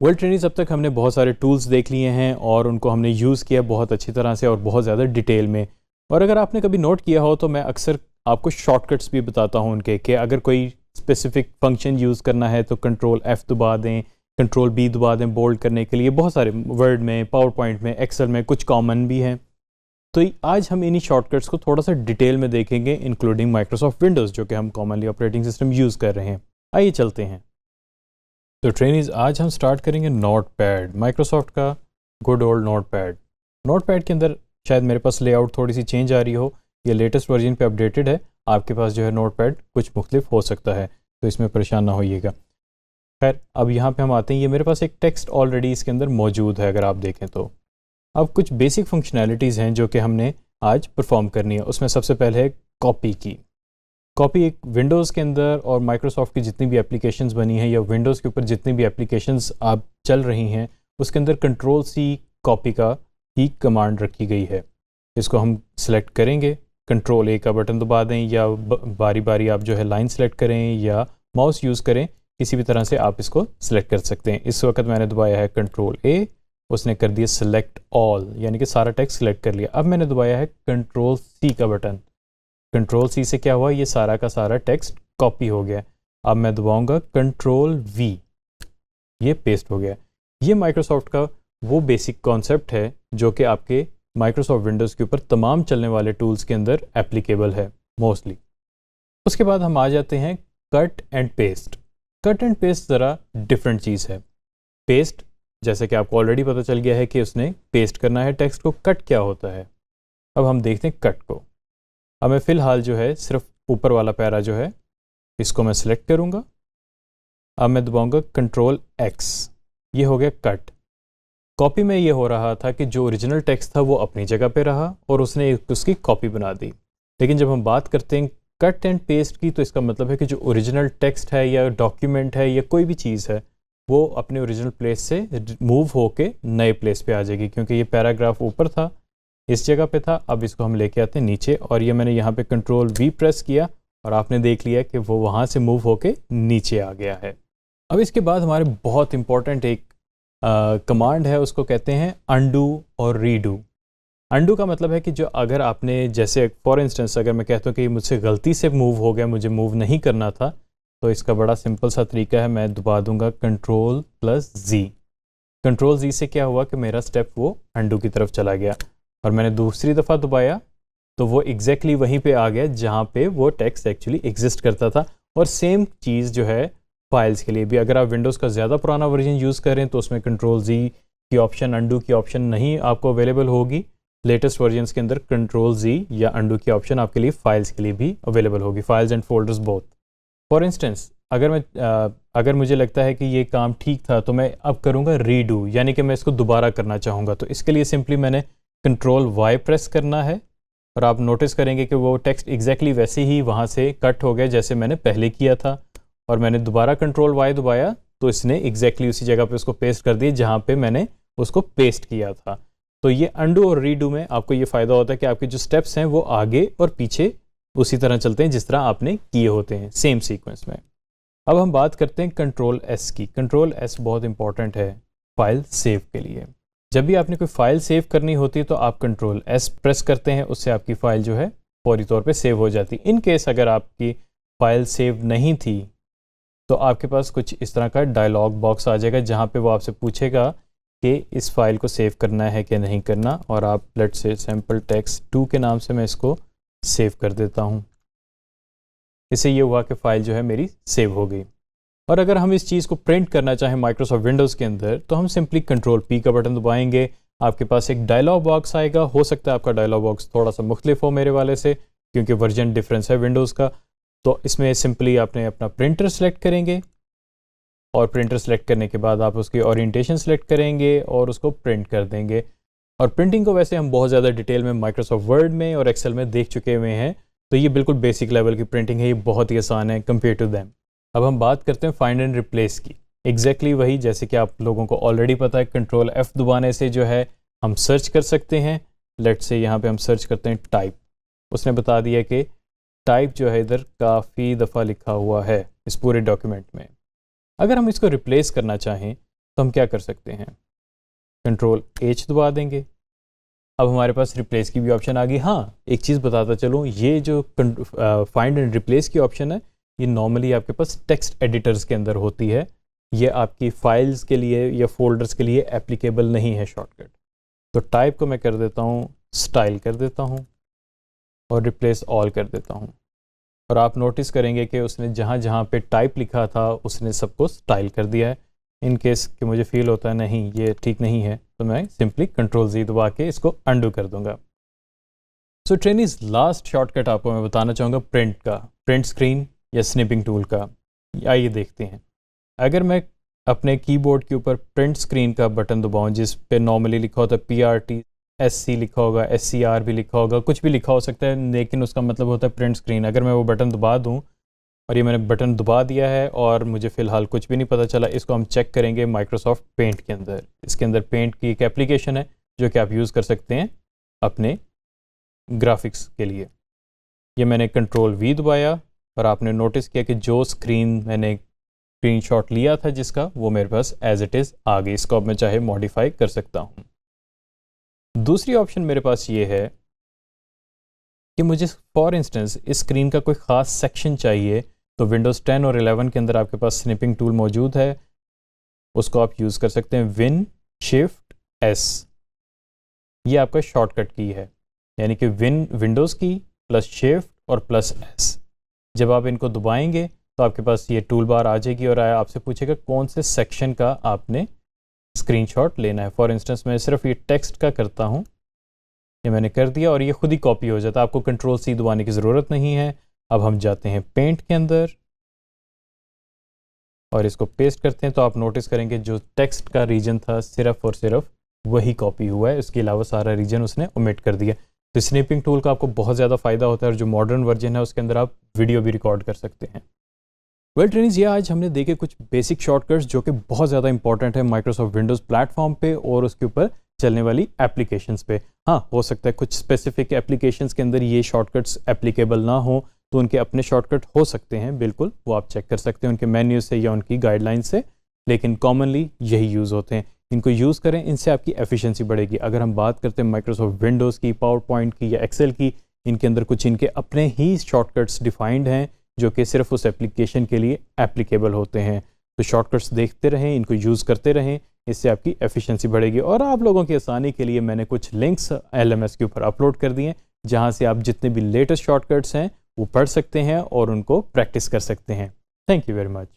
World trainings अब तक हमने बहुत सारे टूल्स देख लिए हैं और उनको हमने यूज़ किया बहुत अच्छी तरह से और बहुत ज़्यादा डिटेल में। और अगर आपने कभी नोट किया हो तो मैं अक्सर आपको शॉर्टकट्स भी बताता हूं उनके, कि अगर कोई स्पेसिफिक फंक्शन यूज़ करना है तो कंट्रोल F दबा दें, कंट्रोल B दबा दें बोल्ड करने के लिए। बहुत सारे वर्ड में, पावर पॉइंट में, एक्सेल में कुछ कॉमन भी हैं। तो आज हम इन्हीं शॉर्टकट्स को थोड़ा सा डिटेल में देखेंगे, इंक्लूडिंग माइक्रोसॉफ्ट विंडोज़ जो कि हम कॉमनली ऑपरेटिंग सिस्टम यूज़ कर रहे हैं। आइए चलते हैं। तो ट्रेनिंग्स आज हम स्टार्ट करेंगे नोटपैड, माइक्रोसॉफ्ट का गुड ओल्ड नोटपैड। नोटपैड के अंदर शायद मेरे पास लेआउट थोड़ी सी चेंज आ रही हो, ये लेटेस्ट वर्जन पे अपडेटेड है। आपके पास जो है नोटपैड कुछ मुख्तलिफ हो सकता है, तो इसमें परेशान ना होइएगा। खैर, अब यहाँ पे हम आते हैं। ये मेरे पास एक टेक्स्ट ऑलरेडी इसके अंदर मौजूद है, अगर आप देखें तो। अब कुछ बेसिक फंक्शनैलिटीज़ हैं जो कि हमने आज परफॉर्म करनी है। उसमें सबसे पहले है कॉपी की। कॉपी एक विंडोज़ के अंदर और माइक्रोसॉफ्ट की जितनी भी एप्लीकेशंस बनी हैं या विंडोज़ के ऊपर जितनी भी एप्लीकेशंस आप चल रही हैं, उसके अंदर कंट्रोल C कॉपी का ही कमांड रखी गई है। इसको हम सिलेक्ट करेंगे, कंट्रोल A का बटन दबा दें या बारी बारी आप जो है लाइन सेलेक्ट करें या माउस यूज़ करें, किसी भी तरह से आप इसको सिलेक्ट कर सकते हैं। इस वक्त मैंने दबाया है कंट्रोल A, उसने कर दिया सिलेक्ट ऑल, यानी कि सारा टेक्स्ट सिलेक्ट कर लिया। अब मैंने दबाया है कंट्रोल C का बटन। कंट्रोल C से क्या हुआ, ये सारा का सारा टेक्स्ट कॉपी हो गया। अब मैं दबाऊंगा कंट्रोल V, ये पेस्ट हो गया। ये माइक्रोसॉफ्ट का वो बेसिक कॉन्सेप्ट है जो कि आपके माइक्रोसॉफ्ट विंडोज़ के ऊपर तमाम चलने वाले टूल्स के अंदर एप्लीकेबल है मोस्टली। उसके बाद हम आ जाते हैं cut and paste. Cut and paste ज़रा डिफरेंट चीज़ है। पेस्ट, जैसे कि आपको ऑलरेडी पता चल गया है कि उसने पेस्ट करना है टेक्स्ट को। कट क्या होता है, अब हम देखते हैं कट को। अब मैं फ़िलहाल जो है सिर्फ ऊपर वाला पैरा जो है इसको मैं सिलेक्ट करूँगा। अब मैं दबाऊँगा कंट्रोल X, ये हो गया कट। कॉपी में ये हो रहा था कि जो ओरिजिनल टेक्स्ट था वो अपनी जगह पे रहा और उसने उसकी कॉपी बना दी। लेकिन जब हम बात करते हैं कट एंड पेस्ट की, तो इसका मतलब है कि जो ओरिजिनल टेक्स्ट है या डॉक्यूमेंट है या कोई भी चीज़ है, वो अपने ओरिजिनल प्लेस से मूव होके नए प्लेस पे आ जाएगी। क्योंकि ये पैराग्राफ ऊपर था, इस जगह पे था, अब इसको हम लेके आते हैं नीचे और ये मैंने यहाँ पे कंट्रोल V प्रेस किया और आपने देख लिया कि वो वहाँ से मूव होके नीचे आ गया है। अब इसके बाद हमारे बहुत इंपॉर्टेंट एक कमांड है, उसको कहते हैं अंडू और रीडू। अंडू का मतलब है कि जो अगर आपने, जैसे फॉर इंस्टेंस अगर मैं कहता हूँ कि मुझसे गलती से मूव हो गया, मुझे मूव नहीं करना था, तो इसका बड़ा सिंपल सा तरीका है, मैं दबा दूंगा कंट्रोल+Z। कंट्रोल Z से क्या हुआ कि मेरा स्टेप वो अंडू की तरफ चला गया और मैंने दूसरी दफ़ा दबाया तो वो एग्जैक्टली वहीं पे आ गया जहाँ पे वो टेक्स्ट एक्चुअली एग्जिस्ट करता था। और सेम चीज़ जो है फाइल्स के लिए भी, अगर आप विंडोज़ का ज़्यादा पुराना वर्जन यूज़ करें तो उसमें कंट्रोल Z की ऑप्शन, अंडू की ऑप्शन नहीं आपको अवेलेबल होगी। लेटेस्ट वर्जन्स के अंदर कंट्रोल Z या अंडू की ऑप्शन आपके लिए फ़ाइल्स के लिए भी अवेलेबल होगी, files and folders both. For instance अगर मुझे लगता है कि ये काम ठीक था तो मैं अब करूँगा रीडू, यानी कि मैं इसको दोबारा करना चाहूँगा। तो इसके लिए सिंपली मैंने कंट्रोल Y प्रेस करना है और आप नोटिस करेंगे कि वो टेक्स्ट एग्जैक्टली वैसे ही वहाँ से कट हो गया जैसे मैंने पहले किया था। और मैंने दोबारा कंट्रोल Y दबाया तो इसने एग्जैक्टली उसी जगह पे उसको पेस्ट कर दिया जहाँ पे मैंने उसको पेस्ट किया था। तो ये अंडू और रीडू में आपको ये फ़ायदा होता है कि आपके जो स्टेप्स हैं वो आगे और पीछे उसी तरह चलते हैं जिस तरह आपने किए होते हैं, सेम सीक्वेंस में। अब हम बात करते हैं कंट्रोल S की। कंट्रोल S बहुत इंपॉर्टेंट है फाइल सेव के लिए। जब भी आपने कोई फ़ाइल सेव करनी होती है तो आप कंट्रोल S प्रेस करते हैं, उससे आपकी फ़ाइल जो है फौरी तौर पे सेव हो जाती है। इन केस अगर आपकी फ़ाइल सेव नहीं थी तो आपके पास कुछ इस तरह का डायलॉग बॉक्स आ जाएगा जहाँ पे वो आपसे पूछेगा कि इस फाइल को सेव करना है कि नहीं करना, और आप लेट्स से सैम्पल टेक्स्ट 2 के नाम से मैं इसको सेव कर देता हूँ। इससे ये हुआ कि फ़ाइल जो है मेरी सेव हो गई। और अगर हम इस चीज़ को प्रिंट करना चाहें माइक्रोसॉफ्ट विंडोज़ के अंदर तो हम सिंपली कंट्रोल P का बटन दबाएंगे, आपके पास एक डायलॉग बॉक्स आएगा। हो सकता है आपका डायलॉग बॉक्स थोड़ा सा मुख्तलिफ हो मेरे वाले से, क्योंकि वर्जन डिफरेंस है विंडोज़ का। तो इसमें सिंपली आपने अपना प्रिंटर सेलेक्ट करेंगे और प्रिंटर सेलेक्ट करने के बाद आप उसकी ओरिएंटेशन सेलेक्ट करेंगे और उसको प्रिंट कर देंगे। और प्रिंटिंग को वैसे हम बहुत ज़्यादा डिटेल में माइक्रोसॉफ्ट वर्ड में और एक्सेल में देख चुके हुए हैं, तो ये बिल्कुल बेसिक लेवल की प्रिंटिंग है, ये बहुत ही आसान है कंपेयर टू दैम। अब हम बात करते हैं फाइंड एंड रिप्लेस की। एग्जैक्टली वही जैसे कि आप लोगों को ऑलरेडी पता है, कंट्रोल F दबाने से जो है हम सर्च कर सकते हैं। लेट्स से यहाँ पे हम सर्च करते हैं टाइप। उसने बता दिया कि टाइप जो है इधर काफ़ी दफ़ा लिखा हुआ है इस पूरे डॉक्यूमेंट में। अगर हम इसको रिप्लेस करना चाहें तो तो हम क्या कर सकते हैं, कंट्रोल H दबा देंगे। अब हमारे पास रिप्लेस की भी ऑप्शन आ गई। हाँ, एक चीज़ बताता चलूँ, ये जो फाइंड एंड रिप्लेस की ऑप्शन है, ये नॉर्मली आपके पास टेक्स्ट एडिटर्स के अंदर होती है। ये आपकी फाइल्स के लिए या फोल्डर्स के लिए एप्लीकेबल नहीं है शॉर्टकट। तो टाइप को मैं कर देता हूँ स्टाइल कर देता हूँ और रिप्लेस ऑल कर देता हूँ। और आप नोटिस करेंगे कि उसने जहाँ जहाँ पे टाइप लिखा था उसने सबको स्टाइल कर दिया है। इन केस कि मुझे फील होता है नहीं ये ठीक नहीं है, तो मैं सिंपली कंट्रोल Z दबा के इसको अंडू कर दूंगा। सो ट्रेनीज, लास्ट शॉर्टकट आपको मैं बताना चाहूँगा प्रिंट का, प्रिंट स्क्रीन या स्निपिंग टूल का। आइए देखते हैं। अगर मैं अपने कीबोर्ड के ऊपर प्रिंट स्क्रीन का बटन दबाऊं, जिस पे नॉर्मली लिखा होता है PRT SC लिखा होगा, SCR भी लिखा होगा, कुछ भी लिखा हो सकता है, लेकिन उसका मतलब होता है प्रिंट स्क्रीन। अगर मैं वो बटन दबा दूं, और ये मैंने बटन दबा दिया है और मुझे फ़िलहाल कुछ भी नहीं पता चला, इसको हम चेक करेंगे माइक्रोसॉफ्ट पेंट के अंदर। इसके अंदर पेंट की एक एप्लीकेशन है जो कि आप यूज़ कर सकते हैं अपने ग्राफिक्स के लिए। ये मैंने कंट्रोल V दबाया और आपने नोटिस किया कि जो स्क्रीन मैंने स्क्रीनशॉट लिया था जिसका, वो मेरे पास एज इट इज़ आ गई। इसको अब मैं चाहे मॉडिफाई कर सकता हूँ। दूसरी ऑप्शन मेरे पास ये है कि मुझे फॉर इंस्टेंस इस स्क्रीन का कोई ख़ास सेक्शन चाहिए, तो विंडोज़ 10 और 11 के अंदर आपके पास स्निपिंग टूल मौजूद है, उसको आप यूज़ कर सकते हैं। विन शिफ्ट S, ये आपका शॉर्टकट की है, यानी कि विंडोज़ की प्लस शिफ्ट और प्लस S। जब आप इनको दबाएंगे तो आपके पास ये टूल बार आ जाएगी और आपसे पूछेगा कौन से सेक्शन का आपने स्क्रीनशॉट लेना है। फॉर इंस्टेंस मैं सिर्फ ये टेक्स्ट का करता हूँ, ये मैंने कर दिया और ये खुद ही कॉपी हो जाता है, आपको कंट्रोल C दबाने की ज़रूरत नहीं है। अब हम जाते हैं पेंट के अंदर और इसको पेस्ट करते हैं, तो आप नोटिस करेंगे जो टेक्स्ट का रीजन था सिर्फ और सिर्फ वही कॉपी हुआ है, उसके अलावा सारा रीजन उसने ओमिट कर दिया। तो स्निपिंग टूल का आपको बहुत ज़्यादा फ़ायदा होता है और जो मॉडर्न वर्जन है उसके अंदर आप वीडियो भी रिकॉर्ड कर सकते हैं। वेल ट्रेनिंग्स, ये आज हमने देखे कुछ बेसिक शॉर्टकट्स जो कि बहुत ज़्यादा इंपॉर्टेंट है माइक्रोसॉफ्ट विंडोज़ प्लेटफॉर्म पे और उसके ऊपर चलने वाली एप्लीकेशंस पे। हाँ, हो सकता है कुछ स्पेसिफिक एप्लीकेशंस के अंदर ये शॉर्टकट्स एप्लीकेबल ना हो, तो उनके अपने शॉर्टकट हो सकते हैं, बिल्कुल वो आप चेक कर सकते हैं उनके मेन्यू से या उनकी गाइडलाइन से, लेकिन कॉमनली यही यूज़ होते हैं। इनको यूज़ करें, इनसे आपकी एफिशिएंसी बढ़ेगी। अगर हम बात करते हैं माइक्रोसॉफ्ट विंडोज़ की, पावर पॉइंट की या एक्सेल की, इनके अंदर कुछ इनके अपने ही शॉर्टकट्स डिफाइंड हैं जो कि सिर्फ उस एप्लीकेशन के लिए एप्लीकेबल होते हैं। तो शॉर्टकट्स देखते रहें, इनको यूज़ करते रहें, इससे आपकी एफिशिएंसी बढ़ेगी। और आप लोगों की आसानी के लिए मैंने कुछ लिंक्स LMS के ऊपर अपलोड कर दिए, जहां से आप जितने भी लेटेस्ट शॉर्टकट्स हैं वो पढ़ सकते हैं और उनको प्रैक्टिस कर सकते हैं। Thank you very much.